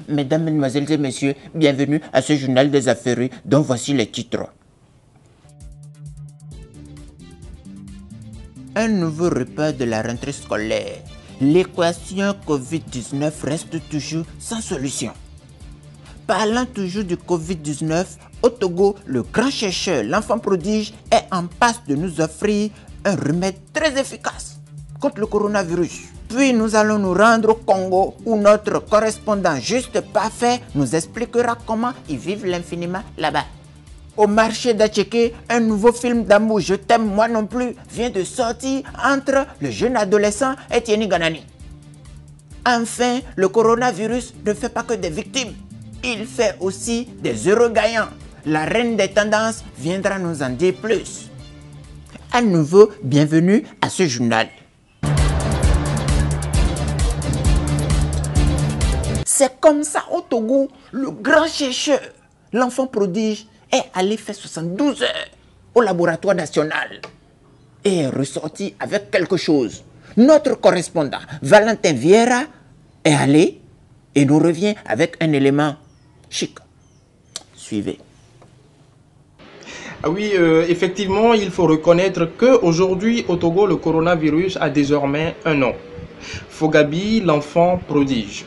Mesdames, Mesdemoiselles et Messieurs, bienvenue à ce journal des affaires dont voici les titres. Un nouveau repas de la rentrée scolaire. L'équation Covid-19 reste toujours sans solution. Parlant toujours du Covid-19, au Togo, le grand chercheur, l'enfant prodige, est en passe de nous offrir un remède très efficace contre le coronavirus. Puis nous allons nous rendre au Congo où notre correspondant juste parfait nous expliquera comment ils vivent l'infiniment là-bas. Au marché d'Atchéké, un nouveau film d'amour Je t'aime moi non plus vient de sortir entre le jeune adolescent et Tieni Ganani. Enfin, le coronavirus ne fait pas que des victimes, il fait aussi des heureux gagnants. La reine des tendances viendra nous en dire plus. À nouveau, bienvenue à ce journal. C'est comme ça au Togo, le grand chercheur, l'enfant prodige, est allé faire 72 heures au laboratoire national et est ressorti avec quelque chose. Notre correspondant, Valentin Vieira, est allé et nous revient avec un élément chic. Suivez. Ah oui, effectivement, il faut reconnaître qu'aujourd'hui, au Togo, le coronavirus a désormais un nom. Fogabi, l'enfant prodige.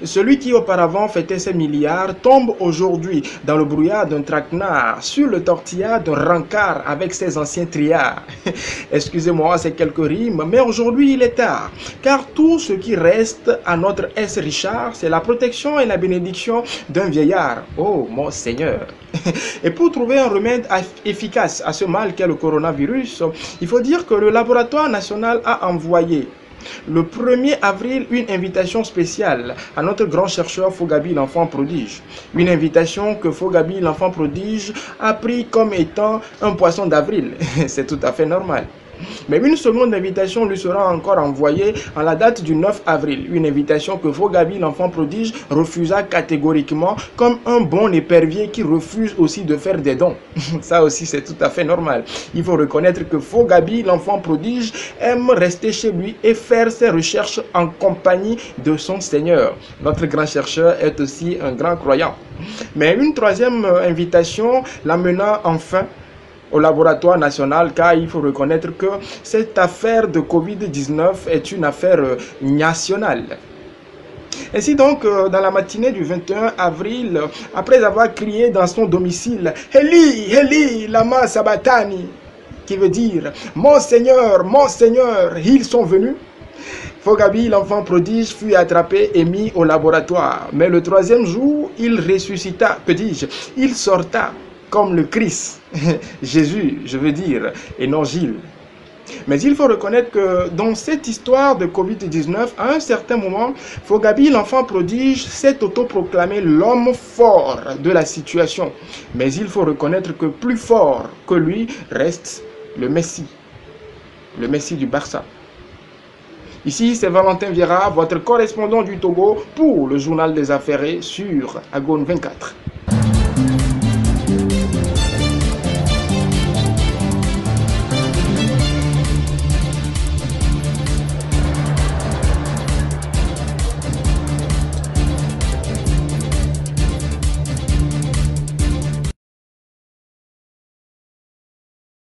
Celui qui auparavant fêtait ses milliards tombe aujourd'hui dans le brouillard d'un traquenard, sur le tortillard d'un rencard avec ses anciens triards. Excusez-moi, c'est quelques rimes, mais aujourd'hui il est tard, car tout ce qui reste à notre S. Richard, c'est la protection et la bénédiction d'un vieillard. Oh mon Seigneur! Et pour trouver un remède efficace à ce mal qu'est le coronavirus, il faut dire que le laboratoire national a envoyé le 1er avril, une invitation spéciale à notre grand chercheur Fogabi, l'enfant prodige. Une invitation que Fogabi, l'enfant prodige, a pris comme étant un poisson d'avril. C'est tout à fait normal. Mais une seconde invitation lui sera encore envoyée à la date du 9 avril. Une invitation que Fogabi, l'enfant prodige, refusa catégoriquement comme un bon épervier qui refuse aussi de faire des dons. Ça aussi, c'est tout à fait normal. Il faut reconnaître que Fogabi, l'enfant prodige, aime rester chez lui et faire ses recherches en compagnie de son Seigneur. Notre grand chercheur est aussi un grand croyant. Mais une troisième invitation l'amena enfin au laboratoire national, car il faut reconnaître que cette affaire de Covid-19 est une affaire nationale. Ainsi donc, dans la matinée du 21 avril, après avoir crié dans son domicile « Eli, Eli, lama sabatani », qui veut dire « Mon Seigneur, ils sont venus », Fogabi, l'enfant prodige, fut attrapé et mis au laboratoire. Mais le troisième jour, il ressuscita, que dis-je, il sorta comme le Christ, Jésus, je veux dire, et non Gilles. Mais il faut reconnaître que dans cette histoire de Covid-19, à un certain moment, Fogabi, l'enfant prodige, s'est autoproclamé l'homme fort de la situation. Mais il faut reconnaître que plus fort que lui reste le Messie du Barça. Ici, c'est Valentin Vieira, votre correspondant du Togo pour le journal des affaires sur Agone 24.